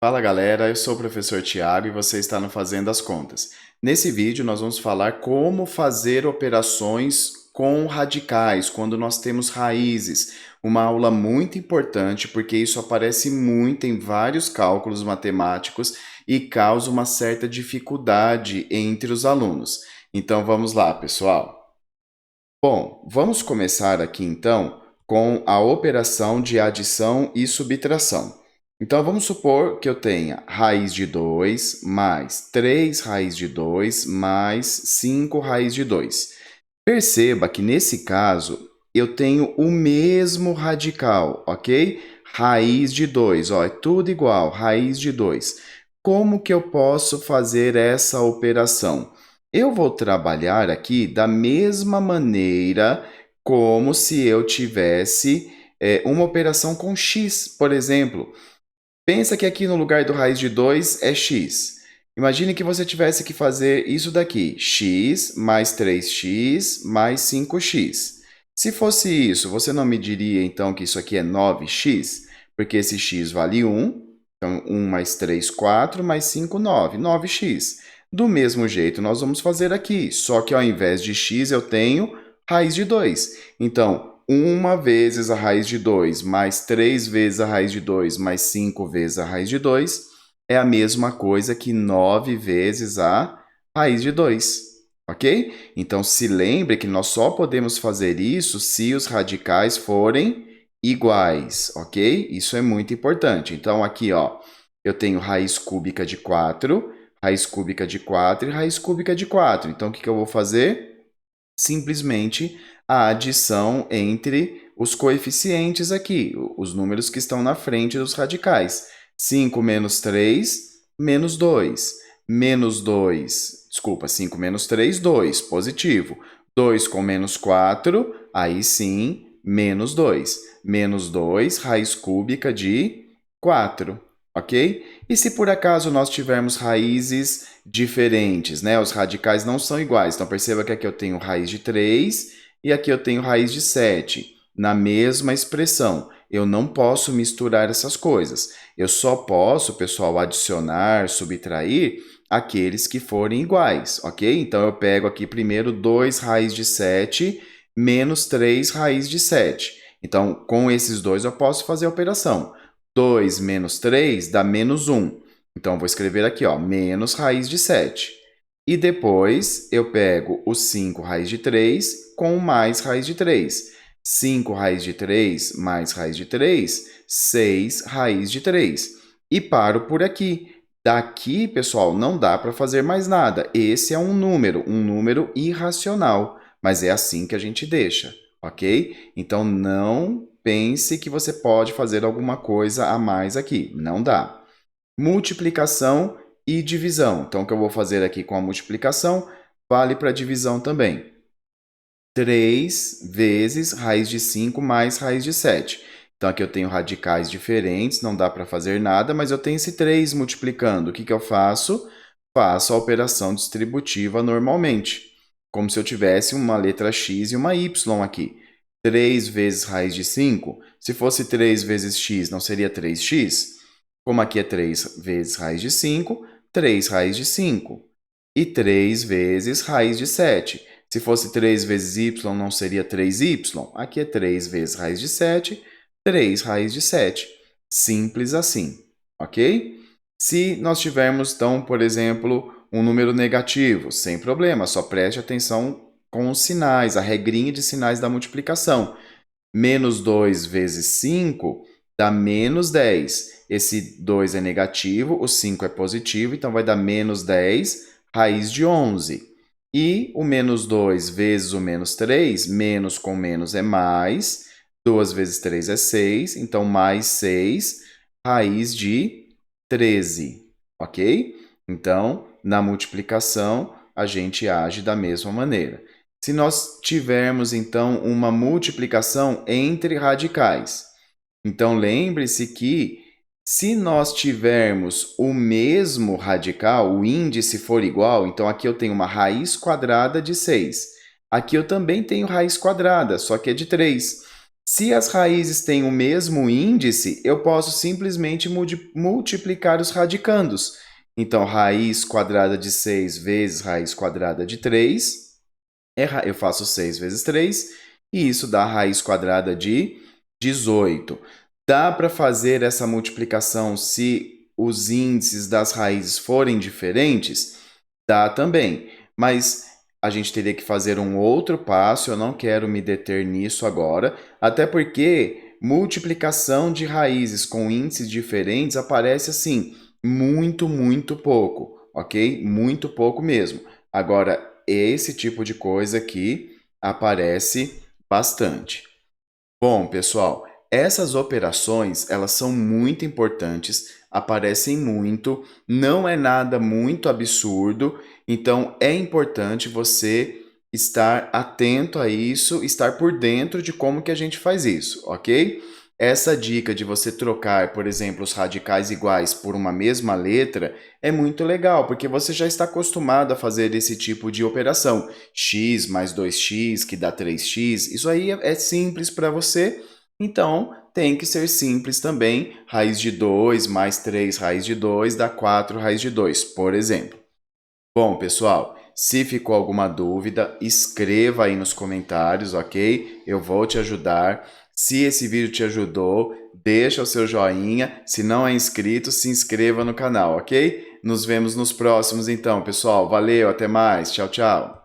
Fala galera, eu sou o professor Tiago e você está no Fazendo as Contas. Nesse vídeo nós vamos falar como fazer operações com radicais, quando nós temos raízes. Uma aula muito importante porque isso aparece muito em vários cálculos matemáticos e causa uma certa dificuldade entre os alunos. Então vamos lá, pessoal. Bom, vamos começar aqui então com a operação de adição e subtração. Então vamos supor que eu tenha raiz de 2 mais 3 raiz de 2 mais 5 raiz de 2. Perceba que nesse caso eu tenho o mesmo radical, ok? Raiz de 2, ó, é tudo igual, raiz de 2. Como que eu posso fazer essa operação? Eu vou trabalhar aqui da mesma maneira como se eu tivesse uma operação com x, por exemplo. Pensa que aqui no lugar do raiz de 2 é x. Imagine que você tivesse que fazer isso daqui, x mais 3x mais 5x. Se fosse isso, você não me diria então que isso aqui é 9x? Porque esse x vale 1, então 1 mais 3, 4, mais 5, 9, 9x. Do mesmo jeito, nós vamos fazer aqui, só que ao invés de x eu tenho raiz de 2. Então, 1 vezes a raiz de 2 mais 3 vezes a raiz de 2 mais 5 vezes a raiz de 2 é a mesma coisa que 9 vezes a raiz de 2, ok? Então, se lembre que nós só podemos fazer isso se os radicais forem iguais, ok? Isso é muito importante. Então, aqui, ó, eu tenho raiz cúbica de 4, raiz cúbica de 4 e raiz cúbica de 4. Então, o que eu vou fazer? Simplesmente a adição entre os coeficientes aqui, os números que estão na frente dos radicais. 5 menos 3, menos 2. Menos 2, desculpa, 5 menos 3, 2, positivo. 2 com menos 4, aí sim, menos 2. Menos 2, raiz cúbica de 4, ok? E se por acaso nós tivermos raízes diferentes, né? Os radicais não são iguais. Então, perceba que aqui eu tenho raiz de 3 e aqui eu tenho raiz de 7. Na mesma expressão, eu não posso misturar essas coisas. Eu só posso, pessoal, adicionar, subtrair aqueles que forem iguais, ok? Então, eu pego aqui primeiro 2 raiz de 7 menos 3 raiz de 7. Então, com esses dois eu posso fazer a operação. 2 menos 3 dá menos 1. Então, vou escrever aqui, ó, menos raiz de 7. E depois, eu pego o 5 raiz de 3 com mais raiz de 3. 5 raiz de 3 mais raiz de 3, 6 raiz de 3. E paro por aqui. Daqui, pessoal, não dá para fazer mais nada. Esse é um número irracional, mas é assim que a gente deixa, ok? Então, não pense que você pode fazer alguma coisa a mais aqui. Não dá. Multiplicação e divisão. Então, o que eu vou fazer aqui com a multiplicação vale para a divisão também. 3 vezes raiz de 5 mais raiz de 7. Então, aqui eu tenho radicais diferentes, não dá para fazer nada, mas eu tenho esse 3 multiplicando. O que eu faço? Faço a operação distributiva normalmente, como se eu tivesse uma letra x e uma y aqui. 3 vezes raiz de 5, se fosse 3 vezes x, não seria 3x? Como aqui é 3 vezes raiz de 5, 3 raiz de 5. E 3 vezes raiz de 7. Se fosse 3 vezes y, não seria 3y? Aqui é 3 vezes raiz de 7, 3 raiz de 7. Simples assim, ok? Se nós tivermos, então, por exemplo, um número negativo, sem problema, só preste atenção com os sinais, a regrinha de sinais da multiplicação. Menos 2 vezes 5 dá menos 10. Esse 2 é negativo, o 5 é positivo, então vai dar menos 10, raiz de 11. E o menos 2 vezes o menos 3, menos com menos é mais, 2 vezes 3 é 6, então mais 6, raiz de 13, ok? Então, na multiplicação, a gente age da mesma maneira. Se nós tivermos, então, uma multiplicação entre radicais, então lembre-se que se nós tivermos o mesmo radical, o índice for igual, então aqui eu tenho uma raiz quadrada de 6. Aqui eu também tenho raiz quadrada, só que é de 3. Se as raízes têm o mesmo índice, eu posso simplesmente multiplicar os radicandos. Então, raiz quadrada de 6 vezes raiz quadrada de 3, eu faço 6 vezes 3, e isso dá a raiz quadrada de 18. Dá para fazer essa multiplicação se os índices das raízes forem diferentes? Dá também, mas a gente teria que fazer um outro passo, eu não quero me deter nisso agora, até porque multiplicação de raízes com índices diferentes aparece assim, muito, muito pouco, ok? Muito pouco mesmo. Agora, esse tipo de coisa aqui aparece bastante. Bom, pessoal, essas operações, elas são muito importantes, aparecem muito, não é nada muito absurdo, então é importante você estar atento a isso, estar por dentro de como que a gente faz isso, ok? Essa dica de você trocar, por exemplo, os radicais iguais por uma mesma letra é muito legal, porque você já está acostumado a fazer esse tipo de operação. X mais 2x, que dá 3x, isso aí é simples para você, então tem que ser simples também. Raiz de 2 mais 3 raiz de 2 dá 4 raiz de 2, por exemplo. Bom, pessoal, se ficou alguma dúvida, escreva aí nos comentários, ok? Eu vou te ajudar. Se esse vídeo te ajudou, deixa o seu joinha. Se não é inscrito, se inscreva no canal, ok? Nos vemos nos próximos então, pessoal. Valeu, até mais. Tchau, tchau.